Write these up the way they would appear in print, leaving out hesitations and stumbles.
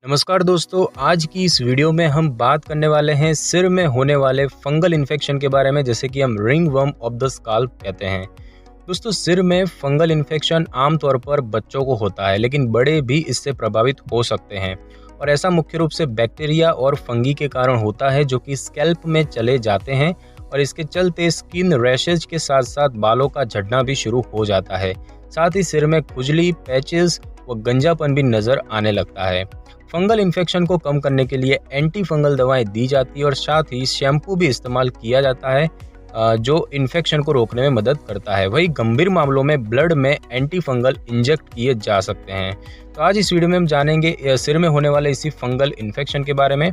नमस्कार दोस्तों, आज की इस वीडियो में हम बात करने वाले हैं सिर में होने वाले फंगल इन्फेक्शन के बारे में, जैसे कि हम रिंगवर्म ऑफ द स्काल्प कहते हैं। दोस्तों, सिर में फंगल इन्फेक्शन आमतौर पर बच्चों को होता है, लेकिन बड़े भी इससे प्रभावित हो सकते हैं। और ऐसा मुख्य रूप से बैक्टीरिया और फंगी के कारण होता है, जो कि स्कैल्प में चले जाते हैं और इसके चलते स्किन रैशेज के साथ साथ बालों का झड़ना भी शुरू हो जाता है। साथ ही सिर में खुजली, पैचेस व गंजापन भी नजर आने लगता है। फंगल इन्फेक्शन को कम करने के लिए एंटी फंगल दवाएं दी जाती है और साथ ही शैम्पू भी इस्तेमाल किया जाता है, जो इन्फेक्शन को रोकने में मदद करता है। वही गंभीर मामलों में ब्लड में एंटी फंगल इंजेक्ट किए जा सकते हैं। तो आज इस वीडियो में हम जानेंगे सिर में होने वाले इसी फंगल इन्फेक्शन के बारे में।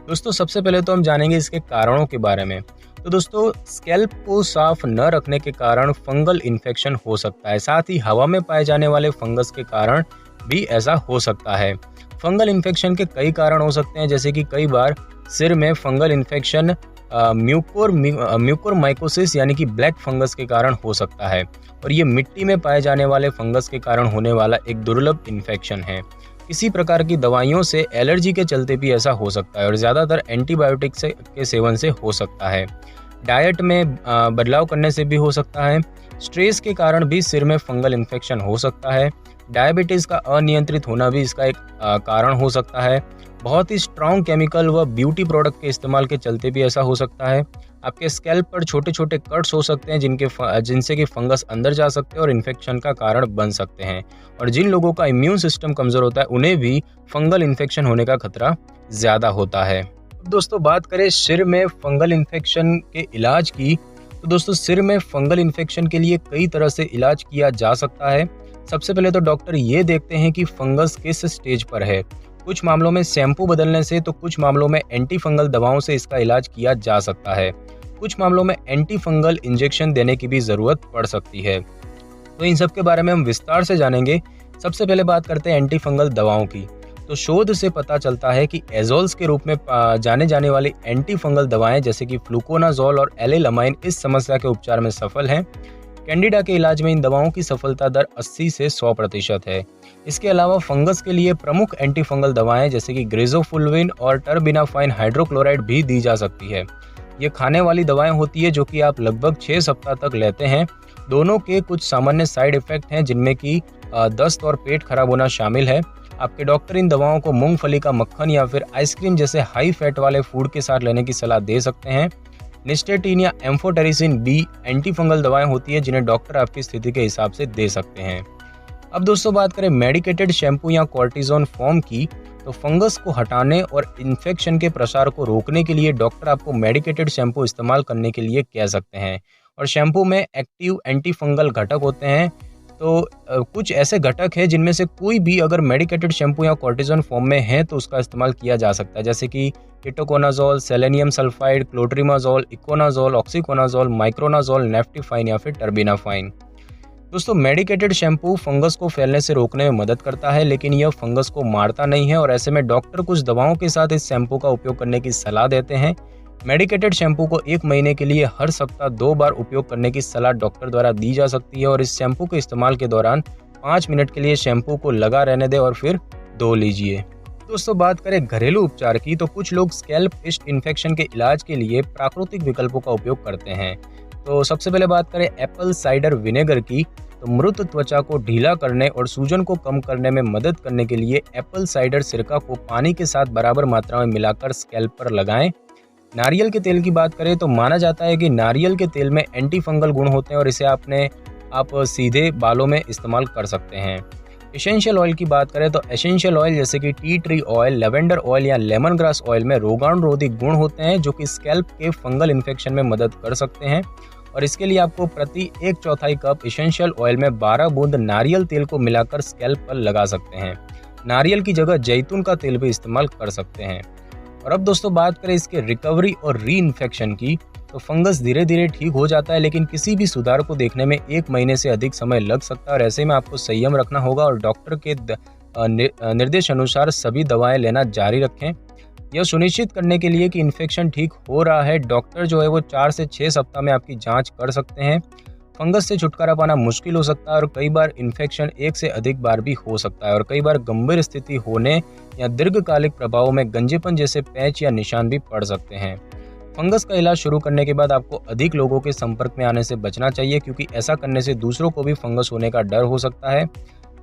दोस्तों, सबसे पहले तो हम जानेंगे इसके कारणों के बारे में। तो दोस्तों, स्कैल्प को साफ न रखने के कारण फंगल इन्फेक्शन हो सकता है। साथ ही हवा में पाए जाने वाले फंगस के कारण भी ऐसा हो सकता है। फंगल इन्फेक्शन के कई कारण हो सकते हैं, जैसे कि कई बार सिर में फंगल इन्फेक्शन म्यूकोरमाइकोसिस यानी कि ब्लैक फंगस के कारण हो सकता है, और ये मिट्टी में पाए जाने वाले फंगस के कारण होने वाला एक दुर्लभ इन्फेक्शन है। किसी प्रकार की दवाइयों से एलर्जी के चलते भी ऐसा हो सकता है, और ज़्यादातर एंटीबायोटिक के सेवन से हो सकता है। डाइट में बदलाव करने से भी हो सकता है। स्ट्रेस के कारण भी सिर में फंगल इन्फेक्शन हो सकता है। डायबिटीज़ का अनियंत्रित होना भी इसका एक कारण हो सकता है। बहुत ही स्ट्रॉन्ग केमिकल व ब्यूटी प्रोडक्ट के इस्तेमाल के चलते भी ऐसा हो सकता है। आपके स्कैल्प पर छोटे छोटे कट्स हो सकते हैं, जिनसे कि फंगस अंदर जा सकते हैं और इन्फेक्शन का कारण बन सकते हैं। और जिन लोगों का इम्यून सिस्टम कमज़ोर होता है, उन्हें भी फंगल इन्फेक्शन होने का खतरा ज़्यादा होता है। दोस्तों, बात करें सिर में फंगल इन्फेक्शन के इलाज की, तो दोस्तों सिर में फंगल इन्फेक्शन के लिए कई तरह से इलाज किया जा सकता है। सबसे पहले तो डॉक्टर ये देखते हैं कि फंगस किस स्टेज पर है। कुछ मामलों में शैम्पू बदलने से, तो कुछ मामलों में एंटी फंगल दवाओं से इसका इलाज किया जा सकता है। कुछ मामलों में एंटी फंगल इंजेक्शन देने की भी ज़रूरत पड़ सकती है। तो इन सब के बारे में हम विस्तार से जानेंगे। सबसे पहले बात करते हैं एंटी फंगल दवाओं की। तो शोध से पता चलता है कि एजोल्स के रूप में जाने जाने वाली एंटी फंगल दवाएं, जैसे कि फ्लूकोनाजोल और एलेलामाइन, इस समस्या के उपचार में सफल हैं। कैंडिडा के इलाज में इन दवाओं की सफलता दर 80 से 100% है। इसके अलावा फंगस के लिए प्रमुख एंटी फंगल दवाएं, जैसे कि ग्रेजोफुल्विन और टर्बिनाफाइन हाइड्रोक्लोराइड भी दी जा सकती है। ये खाने वाली दवाएं होती है, जो कि आप लगभग 6 सप्ताह तक लेते हैं। दोनों के कुछ सामान्य साइड इफेक्ट हैं, जिनमें कि दस्त और पेट खराब होना शामिल है। आपके डॉक्टर इन दवाओं को मूंगफली का मक्खन या फिर आइसक्रीम जैसे हाई फैट वाले फूड के साथ लेने की सलाह दे सकते हैं। निस्टेटिन या एम्फोटेरिसिन बी एंटी फंगल दवाएं होती है, जिन्हें डॉक्टर आपकी स्थिति के हिसाब से दे सकते हैं। अब दोस्तों, बात करें मेडिकेटेड शैम्पू या कॉर्टिजोन फोम की, तो फंगस को हटाने और इन्फेक्शन के प्रसार को रोकने के लिए डॉक्टर आपको मेडिकेटेड शैम्पू इस्तेमाल करने के लिए कह सकते हैं। और शैम्पू में एक्टिव एंटी फंगल घटक होते हैं। तो कुछ ऐसे घटक हैं जिनमें से कोई भी अगर मेडिकेटेड शैम्पू या कॉर्टिजोन फॉर्म में है, तो उसका इस्तेमाल किया जा सकता है, जैसे कि ketoconazole, selenium sulphide, clotrimazole, econazole, oxiconazole, miconazole, naftifine या फिर टर्बिनाफाइन। दोस्तों, मेडिकेटेड शैम्पू फंगस को फैलने से रोकने में मदद करता है, लेकिन यह फंगस को मारता नहीं है, और ऐसे में डॉक्टर कुछ दवाओं के साथ इस शैम्पू का उपयोग करने की सलाह देते हैं। मेडिकेटेड शैम्पू को 1 महीने के लिए हर सप्ताह 2 बार उपयोग करने की सलाह डॉक्टर द्वारा दी जा सकती है, और इस शैम्पू के इस्तेमाल के दौरान 5 मिनट के लिए शैम्पू को लगा रहने दें और फिर धो लीजिए। दोस्तों, बात करें घरेलू उपचार की, तो कुछ लोग स्कैल्प इन्फेक्शन के इलाज के लिए प्राकृतिक विकल्पों का उपयोग करते हैं। तो सबसे पहले बात करें एप्पल साइडर विनेगर की, तो मृत त्वचा को ढीला करने और सूजन को कम करने में मदद करने के लिए एप्पल साइडर सिरका को पानी के साथ बराबर मात्रा में मिलाकर स्कैल्प पर लगाएं। नारियल के तेल की बात करें, तो माना जाता है कि नारियल के तेल में एंटी फंगल गुण होते हैं, और इसे आप सीधे बालों में इस्तेमाल कर सकते हैं। एसेंशियल ऑयल की बात करें, तो एसेंशियल ऑयल जैसे कि tea tree oil, lavender oil या लेमन ग्रास ऑयल में रोगाणुरोधी गुण होते हैं, जो कि स्कैल्प के फंगल इन्फेक्शन में मदद कर सकते हैं। और इसके लिए आपको प्रति 1/4 कप एसेंशियल ऑयल में 12 बूंद नारियल तेल को मिलाकर स्कैल्प पर लगा सकते हैं। नारियल की जगह जैतून का तेल भी इस्तेमाल कर सकते हैं। और अब दोस्तों, बात करें इसके रिकवरी और री इन्फेक्शन की, तो फंगस धीरे धीरे ठीक हो जाता है, लेकिन किसी भी सुधार को देखने में 1 महीने से अधिक समय लग सकता है, और ऐसे में आपको संयम रखना होगा और डॉक्टर के निर्देश अनुसार सभी दवाएं लेना जारी रखें। यह सुनिश्चित करने के लिए कि इन्फेक्शन ठीक हो रहा है, डॉक्टर जो है वो 4 से 6 सप्ताह में आपकी जांच कर सकते हैं। फंगस से छुटकारा पाना मुश्किल हो सकता है और कई बार इन्फेक्शन एक से अधिक बार भी हो सकता है और कई बार गंभीर स्थिति होने या दीर्घकालिक प्रभावों में गंजेपन जैसे पैच या निशान भी पड़ सकते हैं। फंगस का इलाज शुरू करने के बाद आपको अधिक लोगों के संपर्क में आने से बचना चाहिए, क्योंकि ऐसा करने से दूसरों को भी फंगस होने का डर हो सकता है।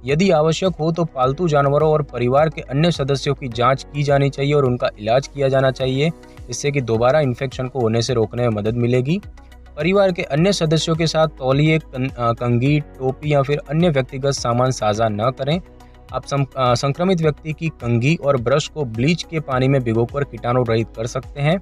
यदि आवश्यक हो तो पालतू जानवरों और परिवार के अन्य सदस्यों की जांच की जानी चाहिए और उनका इलाज किया जाना चाहिए, इससे कि दोबारा इन्फेक्शन को होने से रोकने में मदद मिलेगी। परिवार के अन्य सदस्यों के साथ तौलिए, कंघी, टोपी या फिर अन्य व्यक्तिगत सामान साझा न करें। आप संक्रमित व्यक्ति की कंघी और ब्रश को ब्लीच के पानी में भिगोकर कीटाणु रहित कर सकते हैं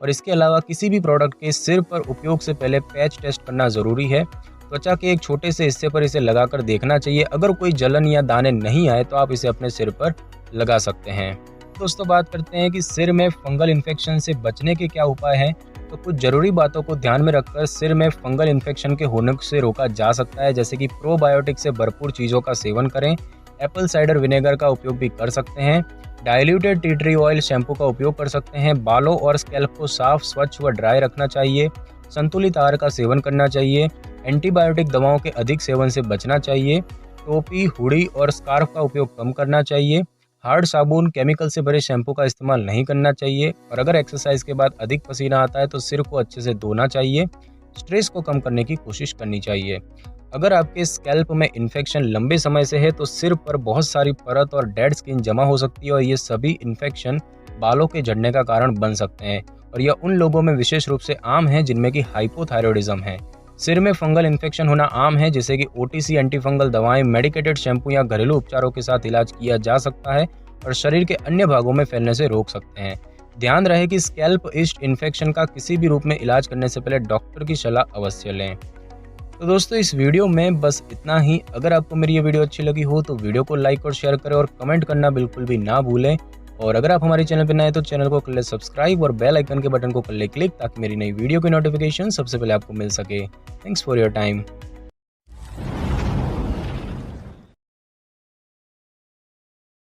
और इसके अलावा किसी भी प्रोडक्ट के सिर पर उपयोग से पहले पैच टेस्ट करना जरूरी है। त्वचा के एक छोटे से हिस्से पर इसे लगाकर देखना चाहिए। अगर कोई जलन या दाने नहीं आए तो आप इसे अपने सिर पर लगा सकते हैं। दोस्तों, बात करते हैं कि सिर में फंगल इन्फेक्शन से बचने के क्या उपाय हैं। तो कुछ जरूरी बातों को ध्यान में रखकर सिर में फंगल इन्फेक्शन के होने से रोका जा सकता है, जैसे कि प्रोबायोटिक से भरपूर चीज़ों का सेवन करें। एप्पल साइडर विनेगर का उपयोग भी कर सकते हैं। Diluted tea tree oil shampoo का उपयोग कर सकते हैं। बालों और स्कैल्प को साफ, स्वच्छ व ड्राई रखना चाहिए। संतुलित आहार का सेवन करना चाहिए। एंटीबायोटिक दवाओं के अधिक सेवन से बचना चाहिए। टोपी, हुडी और स्कार्फ का उपयोग कम करना चाहिए। हार्ड साबुन, केमिकल से भरे शैम्पू का इस्तेमाल नहीं करना चाहिए और अगर एक्सरसाइज के बाद अधिक पसीना आता है तो सिर को अच्छे से धोना चाहिए। स्ट्रेस को कम करने की कोशिश करनी चाहिए। अगर आपके स्कैल्प में इन्फेक्शन लंबे समय से है तो सिर पर बहुत सारी परत और डेड स्किन जमा हो सकती है और ये सभी इन्फेक्शन बालों के झड़ने का कारण बन सकते हैं और यह उन लोगों में विशेष रूप से आम है जिनमें कि हाइपोथायरॉयडिज्म है। सिर में फंगल इन्फेक्शन होना आम है, जिसे कि ओटीसी एंटीफंगल दवाएं, मेडिकेटेड शैम्पू या घरेलू उपचारों के साथ इलाज किया जा सकता है और शरीर के अन्य भागों में फैलने से रोक सकते हैं। ध्यान रहे कि स्कैल्प ईस्ट इन्फेक्शन का किसी भी रूप में इलाज करने से पहले डॉक्टर की सलाह अवश्य लें। तो दोस्तों, इस वीडियो में बस इतना ही। अगर आपको मेरी ये वीडियो अच्छी लगी हो तो वीडियो को लाइक और शेयर करें और कमेंट करना बिल्कुल भी ना भूलें। और अगर आप हमारे चैनल पर नए तो चैनल को कर ले सब्सक्राइब और बेल आइकन के बटन को कर ले क्लिक, ताकि मेरी नई वीडियो की नोटिफिकेशन सबसे पहले आपको मिल सके। Thanks for your time.